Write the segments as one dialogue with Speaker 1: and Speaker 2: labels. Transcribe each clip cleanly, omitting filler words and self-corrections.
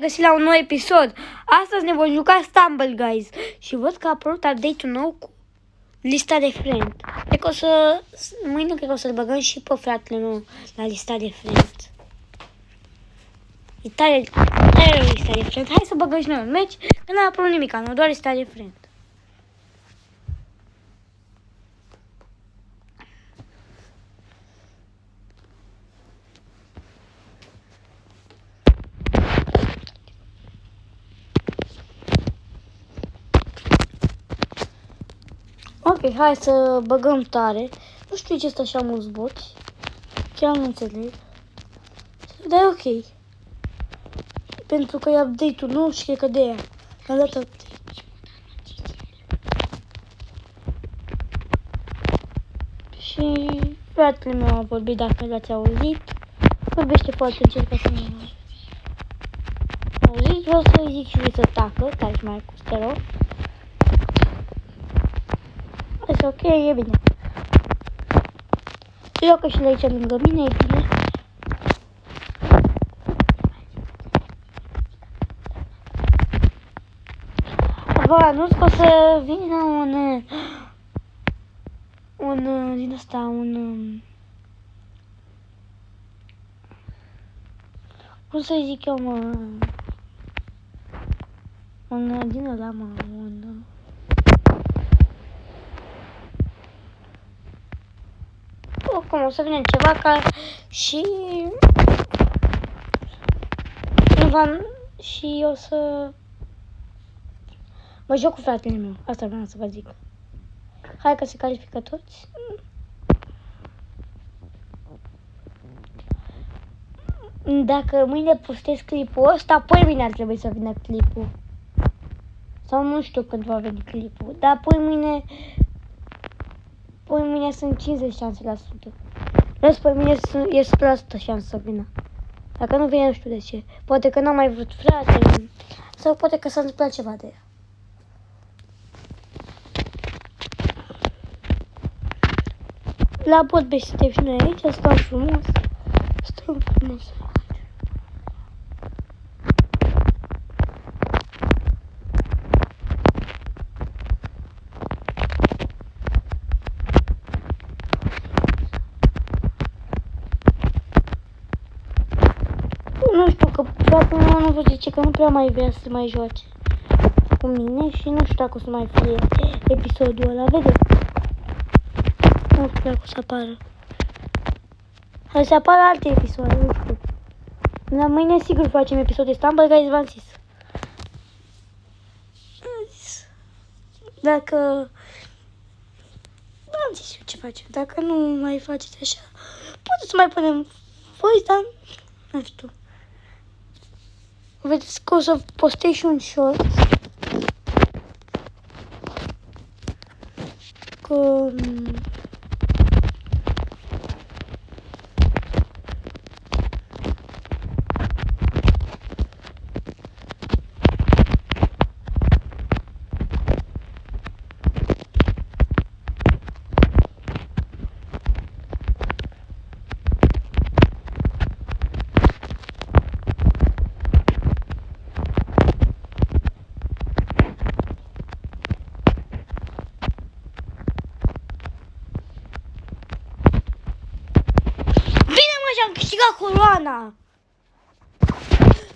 Speaker 1: Găsit la un nou episod. Astăzi ne vom juca Stumble Guys. Și văd că a apărut update-ul nou cu lista de friend. Cred că o să... Mâine cred că o să-l băgăm și pe fratele meu la lista de friend. E tare lista de friend. Hai să băgăm și noi un match. Că n-a apărut nimic, nu, doar lista de friend. Ok, hai să băgăm tare. Nu știu ce este așa mulți boți. Chiar nu înțeleg. Dar e ok. Pentru că e update-ul nou și cred că de aia. Am dat update. Și fratele meu a vorbit, dacă l-ați auzit. Vorbește foarte încet ca să nu auziți. Vreau să-i zic și lui să tacă, taci mai cu stereo. Este ok, e bine. Se joacă și la aici lângă mine, e bine. Vă anunț că o să vină din ăsta, cum să zic eu, din ăla, oricum o să vină ceva ca și și o să mă joc cu fratele meu. Asta vreau să vă zic. Hai că se califică toți. Dacă mâine postez clipul ăsta, apoi mâine ar trebui să vină clipul. Sau nu știu când va veni clipul. Dar apoi mâine sunt 50%. Răspoi mâine e 100% șansă să vină. Dacă nu vine, nu știu de ce. Poate că n-am mai vrut fratele. Sau poate că s-a întâmplat ceva de ea. La bot suntem și noi aici, stăm frumos. Nu știu, că fratele meu nu zice că nu prea mai vrea să mai joace cu mine și nu știu dacă o să mai fie episodul ăla, vedeți? Nu știu dacă o să apară. Hai să apară alte episoade, nu știu. La mâine sigur facem episod de Stumble Guys, v-am zis. Dacă... Am zis eu ce facem. Dacă nu mai faceți așa, puteți să mai punem voice, dar nu știu. Vedeți că o să postez și un short. Că... am câștigat coroana.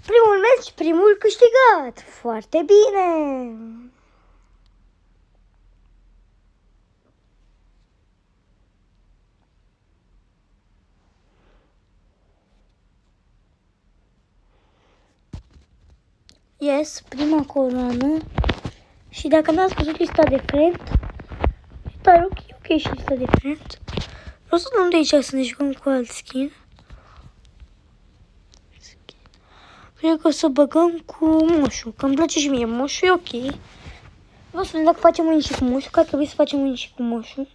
Speaker 1: Primul meci, primul câștigat. Foarte bine. Yes, prima coroană. Și dacă n-ați văzut lista de friend, dar ok și lista de friend. Vreau să dăm de aici să ne jucăm cu alt skin. Cred că o să băgăm cu moșu, că îmi place și mie moșu, e ok. Vreau să vedem dacă facem unii și cu moșu, că ar trebui să facem unii și cu moșu.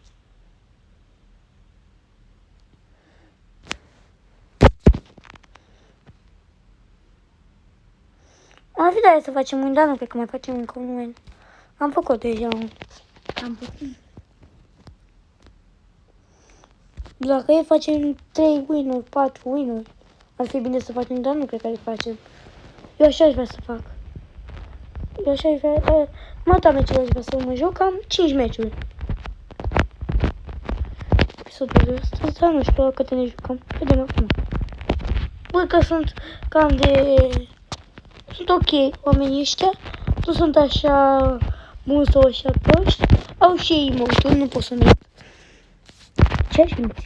Speaker 1: Ar fi tare să facem un, dar nu cred că mai facem încă un. Am făcut deja un. Am făcut. Dacă e facem 3 win-uri, 4 win-uri. Ar fi bine să facem, dar nu cred că le facem. Eu așa aș vrea să fac. Eu așa aș vrea... Mata meciul aș vrea să mă joc, am 5 meciuri. Episodul ăsta, nu știu la câte ne jucăm. Vedem acum. Bă, că sunt cam de... Sunt ok oamenii ăștia. Nu sunt așa mulți sau așa proști. Au și ei emote-uri, nu pot să merg. Ce aș minți?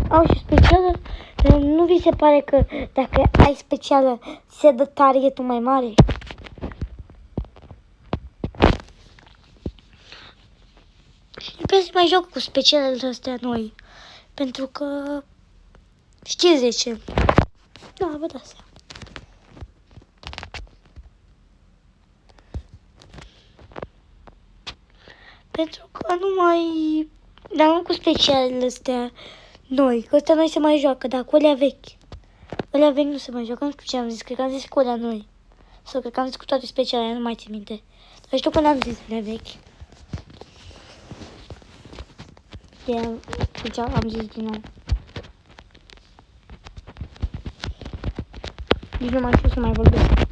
Speaker 1: Au și specială. Nu vi se pare că dacă ai specială se dă targetul mai mare? Trebuie să mai joc cu specialele astea noi. Pentru că știți de ce. Da, vă dați seama. Pentru că nu mai... Dar nu cu specialele astea noi. Că astea noi se mai joacă, dar cu alea vechi. Alea vechi nu se mai joacă. Nu știu ce am zis. Cred că am zis cu alea noi. Sau cred că am zis cu toate specialele. Nu mai țin minte. Dar știu că n-am zis alea vechi. Deci am zis din nou. Nici nu mai știu să mai vorbesc.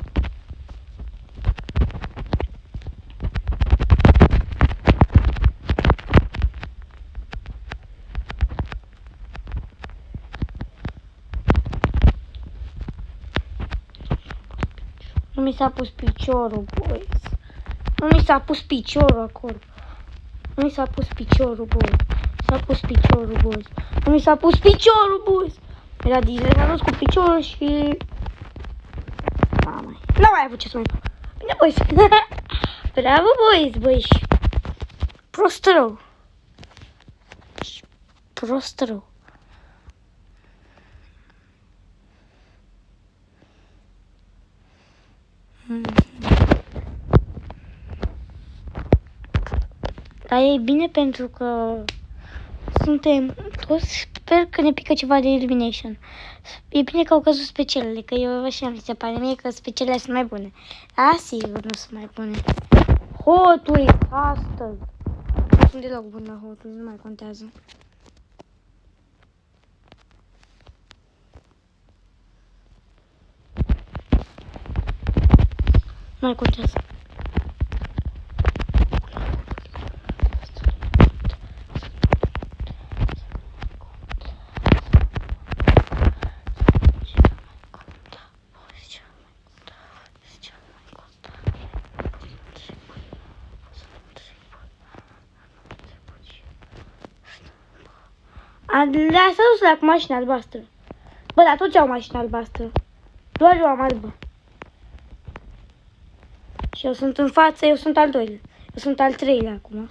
Speaker 1: Nu mi s-a pus piciorul, boys. Nu mi s-a pus piciorul acolo. Nu mi s-a pus piciorul, boys. S-a pus piciorul, boys. Nu mi s-a pus piciorul, boys. Era Disney, am dus cu piciorul și... N-am mai avut ce să mai fac. Bine, boys. Bravo, boys, boys. Prost rău. Prost rău. Dar e bine pentru că suntem toți, sper că ne pică ceva de elimination. E bine că au căzut specialele, că eu așa mi se pare mie că specialele sunt mai bune. Da, sigur nu sunt mai bune. Hotul astăzi. Nu sunt deloc bun la hotul, nu mai contează. Nu mai contează. Lasă să cu mașina albastră. Bă, dar toți au mașina albastră. Doar eu am albă. Și eu sunt în față, eu sunt al doilea. Eu sunt al treilea acum.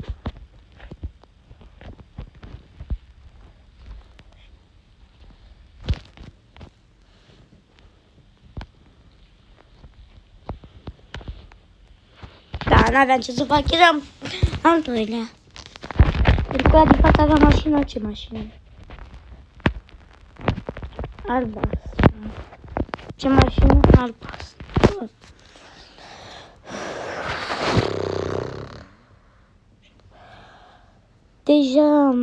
Speaker 1: Da, n-aveam ce să fac, eram al doilea. Pentru că din fața avea mașina, ce mașină? Albastră. Ce mașină? Albastră. Deja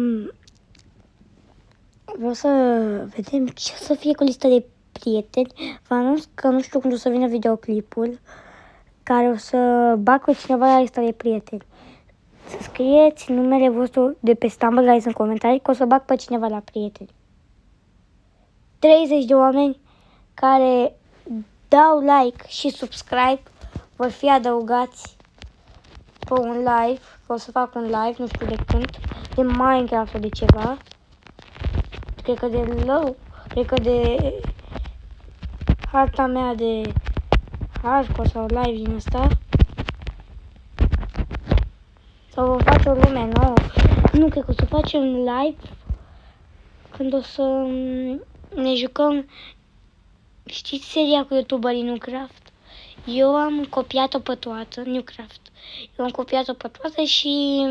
Speaker 1: vreau să vedem ce o să fie cu lista de prieteni. Vă anunț că nu știu când o să vină videoclipul care o să bag pe cineva la lista de prieteni. Să scrieți numele vostru de pe Stumble Guys în comentarii că o să bag pe cineva la prieteni. 30 de oameni care dau like și subscribe vor fi adăugați pe un live. O să fac un live, nu știu de când, de Minecraft sau de ceva. Cred că de low, cred că de harta mea de hardcore sau live din asta. Sau vom face o lume nouă. Nu, cred că o să facem live când o să ne jucăm. Știți seria cu youtuberii Newcraft? Eu am copiat-o pe toată, Newcraft. Eu am copiat-o pe toată și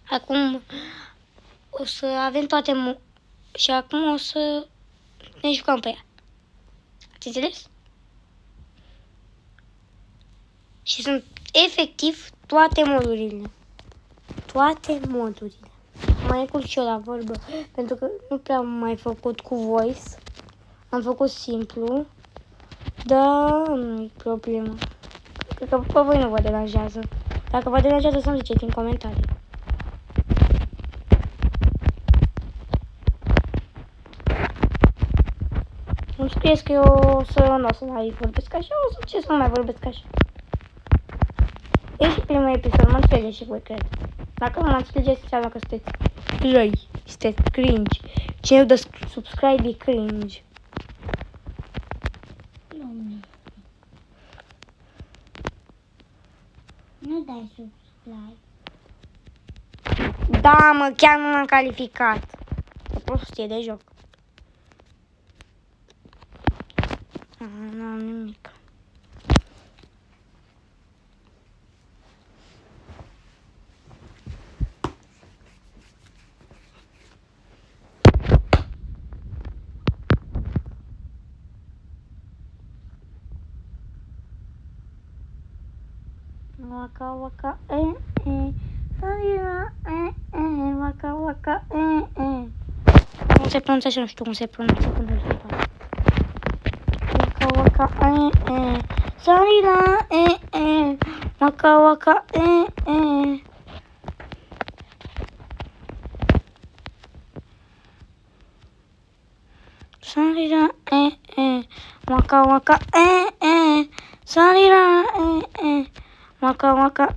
Speaker 1: acum o să avem toate și acum o să ne jucăm pe ea. Ați înțeles? Și sunt efectiv toate modurile. Toate modurile. mai încurc și eu la vorbă, pentru că nu prea am mai făcut cu voice. Am făcut simplu, dar nu-i problemă. Cred că pe voi nu vă deranjează. Dacă vă deranjează, să-mi ziceți în comentarii. Îmi scrieți că eu nu o să mai vorbesc așa, o să ce să nu mai vorbesc așa. E și primul episod, mă înțelegeți și voi, cred. Dacă nu mă înțelegeți, înseamnă că sunteți răi, sunteți cringe. Cine nu dă subscribe e cringe.
Speaker 2: Nu dai subscribe.
Speaker 1: Da, mă, chiar nu m-am calificat. E prostie de joc. Nu am nimic. Waka waka waka waka cum se pronunță și nu știu cum se pronunță până la urmă. Waka waka sarila waka waka sarila waka waka sarila waka waka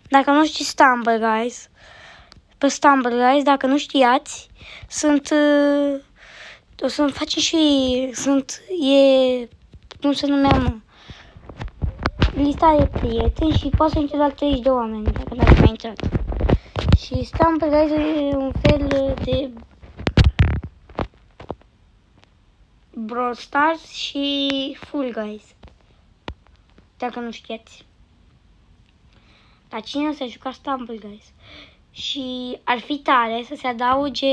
Speaker 1: Dacă nu știți Stumble Guys, pe Stumble Guys, dacă nu știați, o să-mi face și cum se numea, mă, lista de prieteni și poate să intre la 30 de oameni, dacă n-ați mai intrat. Și Stumble Guys e un fel de Brawl Stars și Fall Guys, dacă nu știați. Dar cine s-a jucat Stumble Guys? Și ar fi tare să se adauge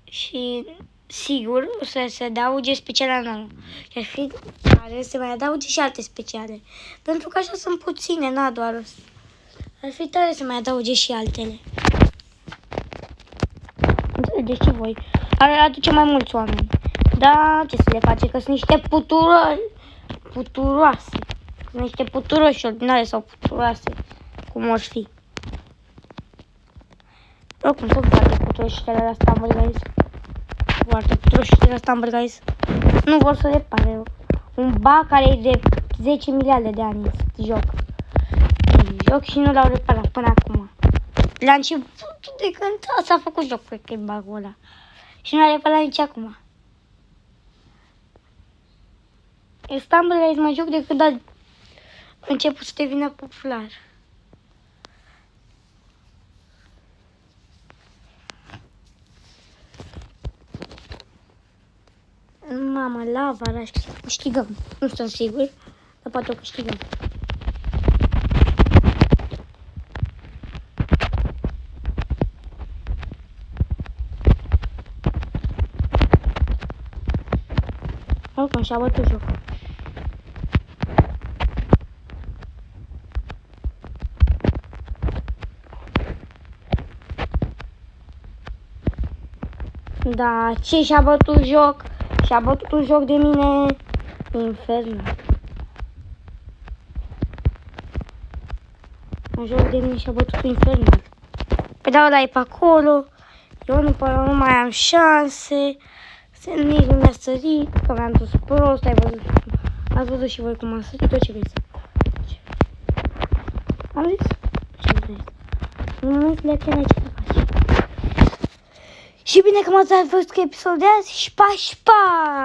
Speaker 1: și sigur o să se adauge speciala nouă. Și ar fi tare să mai adauge și alte speciale. Pentru că așa sunt puține, n-a doar ăsta. Ar fi tare să mai adauge și altele. Înțelegeți și voi. Ar aduce mai mulți oameni. Da, ce să le face? Că sunt niște puturoase. Niște puturoși ordinare sau puturoase, cum or fi. Oricum sunt foarte puturoși de la Stumble Guys. Foarte puturoși de la Stumble Guys. Nu vor să repare. Un bug care e de 10 miliarde de ani joc. Joc și nu l-au reparat până acum. La început de când s-a făcut joc, cred că e bug-ul ăla. Și nu l-a reparat nici acum. Stumble Guys mă joc de când a început să devină popular. Mama, lava, dar câștigăm. Nu sunt sigur, dar poate o câștigăm. Oricum, și-a bătut jocul. Da, ce și-a bătut joc? Și-a bătut un joc de mine infernal. Un joc de mine și-a bătut infernal. Pe da, ăla e pe acolo. Eu nu mai am șanse. Nici nu mi-a sărit, că mi-am dus prost. Ați văzut și voi cum am sărit, tot ce vreți. Am zis? Ce vreți? În momentele că n-ai ce să faci. Și bine că m-ați văzut cu episodul de azi și pa, și pa!